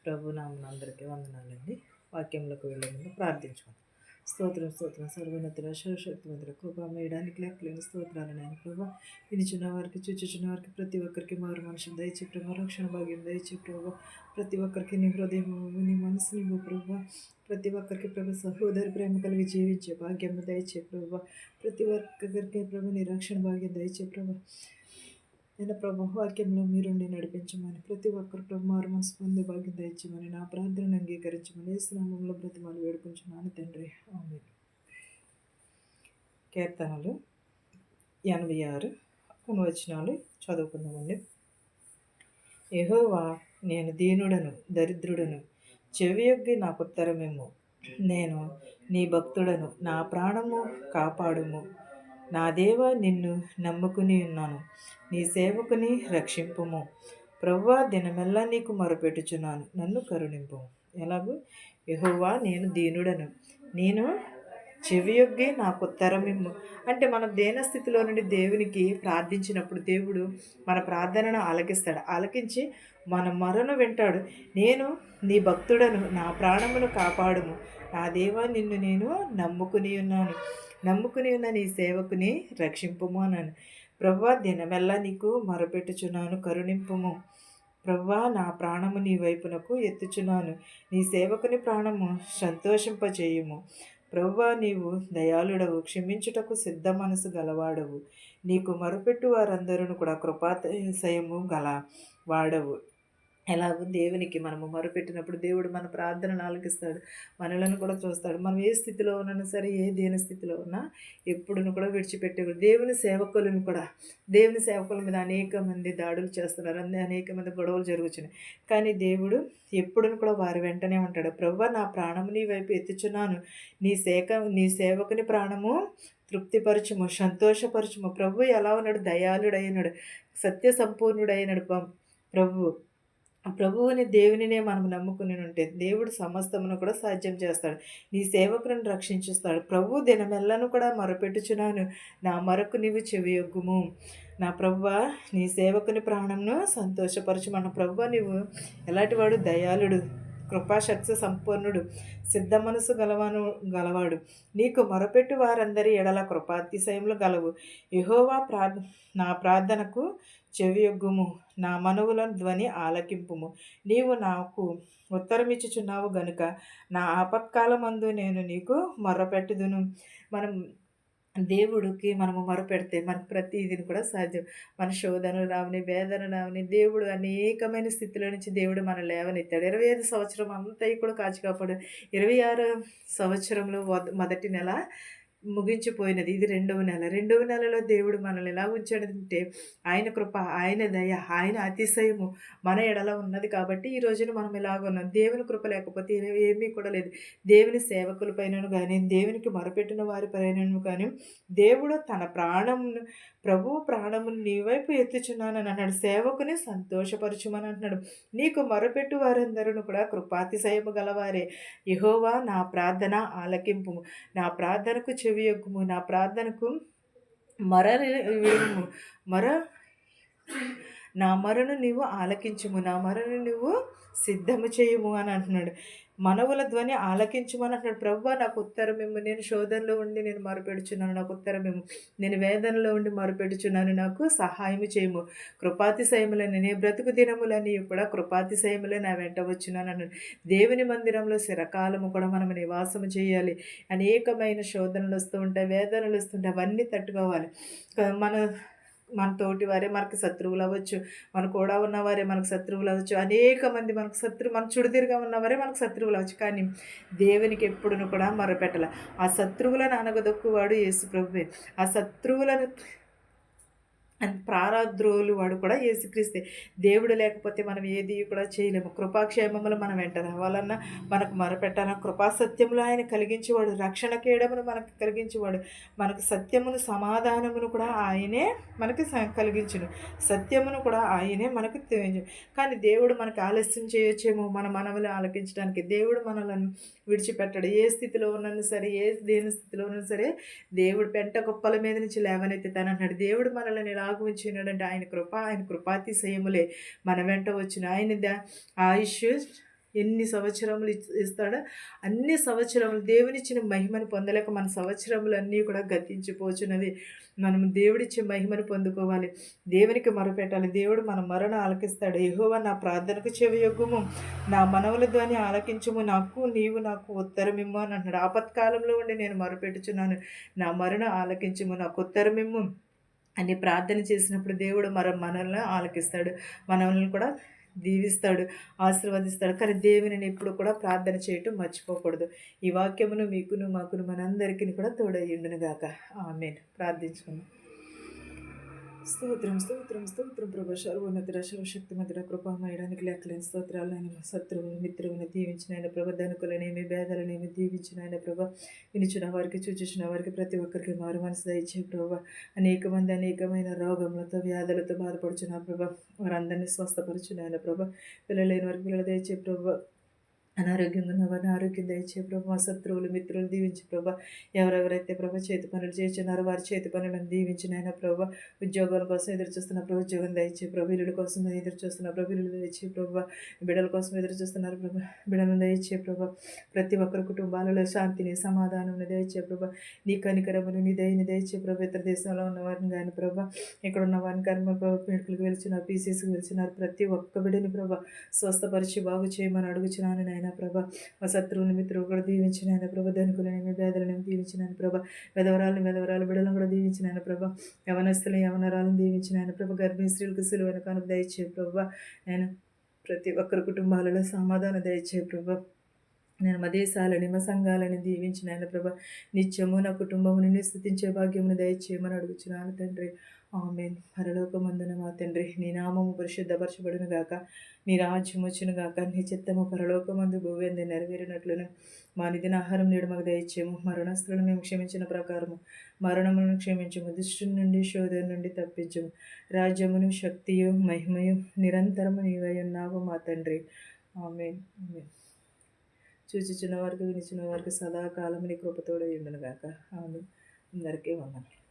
ప్రభు నామమున అందరికీ వందనాలండి. వాక్యంలోకి వెళ్ళే ముందు ప్రార్థించుకుందాం. స్తోత్రం స్తోత్రం సర్వోన్నతుల సర్వశక్తిమంతుల కృప మేయడానికి లెక్కలేని స్తోత్రాలు నాయన ప్రభా. వినిచున్న వారికి చూచుచున్న వారికి ప్రతి ఒక్కరికి మారు మనుషులు దయచే ప్రభా, రక్షణ భాగ్యం దయచే ప్రభా. ప్రతి ఒక్కరికి నీ హృదయం నీ మనసు నీవు ప్రభా. ప్రతి ఒక్కరికి ప్రభు సహోదరి ప్రేమ కలిగి జీవించే భాగ్యం దయచే ప్రభా. ప్రతి ఒక్కరికి ప్రభు నీ రక్షణ భాగ్యం దయచే ప్రభా. నేను ప్రభు వాక్యంలో మీరుండి నడిపించమని, ప్రతి ఒక్కరు ప్రభు మారు మనసు పొందే భాగ్యం దయచేయమని, నా ప్రార్థనను అంగీకరించమని స్నామంలో బ్రతిమాలు వేడుకుంటున్నాను తండ్రి. ఆమేన్. కీర్తనలు 86 వచనాలు చదువుకుందామండి. యెహోవా, నేను దీనుడను దరిద్రుడను, చెవియొగ్గి నాకు ఉత్తరమిమ్ము. నేను నీ భక్తుడను, నా ప్రాణము కాపాడుము. నా దేవా, నిన్ను నమ్ముకుని ఉన్నాను, నీ సేవకుని రక్షింపుము. ప్రభువా, దినమెల్లా నీకు మొరపెట్టుచున్నాను, నన్ను కరుణింపుము. ఎలాగూ యెహోవా, నేను దీనుడను, నేను చెవియొగ్గి నాకు ఉత్తరమిమ్ము. అంటే మనం దేన స్థితిలో నుండి దేవునికి ప్రార్థించినప్పుడు దేవుడు మన ప్రార్థనను ఆలకిస్తాడు. ఆలకించి మన మొరను వింటాడు. నేను నీ భక్తుడను, నా ప్రాణమును కాపాడుము. నా దేవా, నిన్ను నేను నమ్ముకుని ఉన్న నీ సేవకుని రక్షింపుము అన్నాను. ప్రభువా, దినమెల్లా నీకు మొరపెట్టుచున్నాను, కరుణింపుము. ప్రభువా, నా ప్రాణము నీ వైపునకు ఎత్తుచున్నాను, నీ సేవకుని ప్రాణము సంతోషింపచేయుము. ప్రభువా, నీవు దయాళుడవు, క్షమించుటకు సిద్ధ మనసు గలవాడవు. నీకు మొరపెట్టు వారందరూ కూడా కృపాతిశయము గల వాడవు. ఎలాగో దేవునికి మనము మొరపెట్టినప్పుడు దేవుడు మన ప్రార్థనను ఆలకిస్తాడు, మనలను కూడా చూస్తాడు. మనం ఏ స్థితిలో ఉన్నా సరే, ఏ దేని స్థితిలో ఉన్నా ఎప్పుడును కూడా విడిచిపెట్టేవాడు. దేవుని సేవకుల మీద అనేక మంది దాడులు చేస్తున్నారు, అనేక మంది గొడవలు జరుగుతున్నాయి. కానీ దేవుడు ఎప్పుడును కూడా వారి వెంటనే ఉంటాడు. ప్రభువా, నా ప్రాణము నీ వైపు ఎత్తుచున్నాను, నీ సేవకుని ప్రాణము తృప్తిపరచుము, సంతోషపరచుము. ప్రభు ఎలా ఉన్నాడు? దయాళుడైనాడు, సత్య సంపూర్ణుడైనాడు. ప్రభువుని దేవునినే మనం నమ్ముకుని ఉంటే దేవుడు సమస్తమును కూడా సాధ్యం చేస్తాడు, నీ సేవకులను రక్షించుస్తాడు. ప్రభు దినమెల్లను కూడా మొరపెట్టుచున్నాను, నా మొరకు నీవు చెవియొగ్గుము. నా ప్రభువా, నీ సేవకుని ప్రాణంను సంతోషపరచుమన్న. ప్రభువా, నీవు ఎలాంటి వాడు? దయాళుడు, కృపాశక్తి సంపూర్ణుడు, సిద్ధ మనసు గలవాడు. నీకు మొరపెట్టు వారందరి ఎడల కృపాతిశయములు గలవు. యెహోవా, నా ప్రార్థనకు చెవియొగ్గుము, నా మనవుల ధ్వని ఆలకింపుము. నీవు నాకు ఉత్తరమిచ్చుచున్నావు గనుక నా ఆపత్కాలమందు నేను నీకు మొర్రపెట్టుదును. మనం దేవుడికి మనము మొరపెడితే మనకు ప్రతిదిని కూడా సాధ్యం. మన శోధనలు రావని, వేదన రావని, దేవుడు అనేకమైన స్థితిలో నుంచి దేవుడు మన లేవనెత్తాడు. 25 సంవత్సరం అంతా కూడా కాచి కాపాడు. 26 సంవత్సరంలో మొదటి నెల ముగించిపోయినది, ఇది రెండవ నెల. రెండవ నెలలో దేవుడు మనల్ని ఎలా ఉంచాడంటే ఆయన కృప, ఆయన దయ, ఆయన అతిశయము మన ఎడల ఉన్నది కాబట్టి ఈ రోజున మనం ఇలాగ ఉన్నాం. దేవుని కృప లేకపోతే ఏమీ కూడా లేదు. దేవుని సేవకుల పైనను కానీ, దేవునికి మొరపెట్టిన వారి పైనను కానీ దేవుడు తన ప్రభువు ప్రాణమును నీ వైపు ఎత్తుచున్నానని అన్నాడు. సేవకుని సంతోషపరచుమని అంటున్నాడు. నీకు మొరపెట్టు వారందరూ కూడా కృపాతిశయము గలవారే. యెహోవా, నా ప్రార్థన ఆలకింపుము, నా ప్రార్థనకు చెవియొగ్గుము, నా ప్రార్థనకు విడుము. నా మొరను నీవు ఆలకించుము, నా మొరను నువ్వు సిద్ధము చేయుము అని అంటున్నాడు. మనవుల ధ్వని ఆలకించుమని అంటున్నాడు. ప్రభువా, నాకు ఉత్తరమిమ్ము. నేను శోధనలో ఉండి నేను మొరపెడుచున్నాను, నాకు ఉత్తరమిమ్ము. నేను వేదనలో ఉండి మొరపెడుచున్నాను, నాకు సహాయము చేయము. కృపాతిశయములని నీ బ్రతుకు దినములని కూడా కృపాతిశయములే నా వెంట వచ్చున్నాను అన్నాడు. దేవుని మందిరంలో చిరకాలము కూడా మనం నివాసము చేయాలి. అనేకమైన శోధనలు వస్తూ ఉంటాయి, వేదనలు వస్తుంటాయి, అవన్నీ తట్టుకోవాలి. మన తోటి వారే మనకు శత్రువులు అవ్వచ్చు, మన కూడా ఉన్నవారే మనకు శత్రువులు అవ్వచ్చు, అనేక మంది మన చుడుదిరిగా ఉన్నవారే మనకు శత్రువులు అవ్వచ్చు. కానీ దేవునికి ఎప్పుడును కూడా మొరపెట్టాలి. ఆ శత్రువులను అనగదొక్కువాడు యేసు ప్రభువే. ఆ శత్రువులను ప్రారాద్రోలు వాడు కూడా యేసుక్రీస్తే. దేవుడు లేకపోతే మనం ఏది కూడా చేయలేము. కృపాక్షేమములు మనం వెంట రావాలన్నా, మనకు మొరపెట్టాలన్నా, కృపాసత్యములు ఆయన కలిగించేవాడు, రక్షణ కేడమును మనకు కలిగించేవాడు. మనకు సత్యమును సమాధానమును కూడా ఆయనే మనకి కలిగించును, సత్యమును కూడా ఆయనే మనకు తెలియజు. కానీ దేవుడు మనకు ఆలస్యం చేయొచ్చేమో మన మనవులు ఆలకించడానికి. దేవుడు మనలను విడిచిపెట్టాడు. ఏ స్థితిలో ఉన్నను సరే, దేని స్థితిలో ఉన్నా సరే దేవుడు పెంట గొప్పల మీద నుంచి లేవనెత్తుతానన్నాడు. దేవుడు మనల్ని ఎలాగ ఉంచినాడంటే ఆయన కృపాతిశయములే మన వెంట వచ్చిన. ఆయన ఆయుష్ ఎన్ని సంవత్సరములు ఇస్తాడో అన్ని సంవత్సరములు దేవునిచ్చిన మహిమను పొందలేక మన సంవత్సరములన్నీ కూడా గతించిపోచున్నవి. మనం దేవుడిచ్చే మహిమను పొందుకోవాలి. దేవునికి మొరపెట్టాలి. దేవుడు మన మొరను ఆలకిస్తాడు. యెహోవా నా ప్రార్థనకు చెవియొగ్గుము, నా మనవుల ధ్వని ఆలకించుము, నీవు నాకు ఉత్తరమిమ్ము అని అంటున్నాడు. ఆపత్కాలంలో ఉండి నేను మొరపెట్టుచున్నాను, నా మొరను ఆలకించుము, నాకు ఉత్తరమిమ్ము అని ప్రార్థన చేసినప్పుడు దేవుడు మనల్ని ఆలకిస్తాడు. మనల్ని కూడా దీవిస్తాడు, ఆశీర్వదిస్తాడు. కానీ దేవునిని ఎప్పుడు కూడా ప్రార్థన చేయటం మర్చిపోకూడదు. ఈ వాక్యమును మీకును మాకును మనందరికీ కూడా తోడయ్యుండును గాక. ఆమేన్. ప్రార్థించుకుందాం. స్తోత్రం స్తోత్రం స్తోత్రం ప్రభు, సర్వోన్నతుడ సర్వశక్తిమంతుడ కృపామయడానికి లెక్కలేని స్తోత్రాలు. ఆయన శత్రువుని మిత్రువుని దీవించిన ఆయన ప్రభ, ధనుకులనేమి భేదాలనేమి దీవించిన ఆయన ప్రభ, వినిచిన వారికి చూచిన వారికి ప్రతి ఒక్కరికి మారు మనసు దయచే ప్రభ. అనేక మంది అనేకమైన రోగములతో వ్యాధులతో బాధపడుచున్నారు ప్రభ, వారందరినీ స్వస్థపరచున ఆయన ప్రభ. పిల్లలు లేని వారికి పిల్లలు దయచే ప్రభ, అనారోగ్యంగా ఉన్న వారిని ఆరోగ్యం దయచే ప్రభా. శత్రువులు మిత్రులు దీవించి ప్రభా. ఎవరెవరైతే ప్రభా చేతి పనులు చేస్తున్నారో వారి చేతి పనులను దీవించిన ఆయన ప్రభా. ఉద్యోగాల కోసం ఎదురు చూస్తున్న ప్రభు ఉద్యోగం దయచే ప్రభు. ఇల్లుల కోసం ఎదురు చూస్తున్న ప్రభు ఇల్లు దయచే ప్రభా. బిడ్డల కోసం ఎదురు చూస్తున్నారు ప్రభా, బిడ్డలను దయచే ప్రభా. ప్రతి ఒక్కరి కుటుంబాలలో శాంతిని సమాధానం దయచే ప్రభా. నీ కనికరమును నీ దయని దయచే ప్రభా. ఇతర దేశంలో ఉన్న వారిని కానీ ప్రభా, ఇక్కడ ఉన్న వారిని కానీ మా ప్రభా, మెడికల్కి వెళ్తున్నారు, పీసీసీకి వెళ్తున్నారు, ప్రతి ఒక్క బిడ్డని ప్రభా స్వస్థపరిచి బాగు చేయమని అడుగుచున్నాను నాయన ప్రభా. మా శత్రువుని మిత్రులు కూడా దీవించిన ఆయన ప్రభా. ధనికులనేమి పేదలనేమి దీవించిన ఆయన ప్రభా. మెదవరాలు బిడ్డలను కూడా దీవించిన ఆయన ప్రభా. యవనరాలను దీవించిన ఆయన ప్రభా. గర్భిణీ స్త్రీలకు సిలువైన కనుక దయచే ప్రభా. నేను ప్రతి ఒక్కరి కుటుంబాలలో సమాధానం దయచే ప్రభా. నేను మా దేశాలని మా సంఘాలని దీవించిన ఆయన ప్రభా. నిత్యము నా కుటుంబముని స్తుతించే భాగ్యమును దయచేయమని అడుగుచున్నాను తండ్రి. ఆమేన్. పరలోకమందున మా తండ్రి, నీ నామము పరిశుద్ధపరచబడును గాక, నీ రాజ్యం వచ్చును గాక, నీ చిత్తము పరలోకమందు భూమియందు నెరవేరినట్లును మా నిధిన ఆహారం నేడు మాకు దయచేయము. మరణస్తులను మేము క్షమించిన ప్రకారము మరణములను క్షమించము, దుష్టుని నుండి శోధన నుండి తప్పించము. రాజ్యమును శక్తియు మహిమయు నిరంతరము నీవై ఉన్నావు మా తండ్రి. ఆమేన్. ఆమేన్. చూచుచున్న వారికి వినిచున్న వారికి సదాకాలం నీ కృపతోడై ఉండును గాక. ఆమేన్. అందరికీ వందనాలు.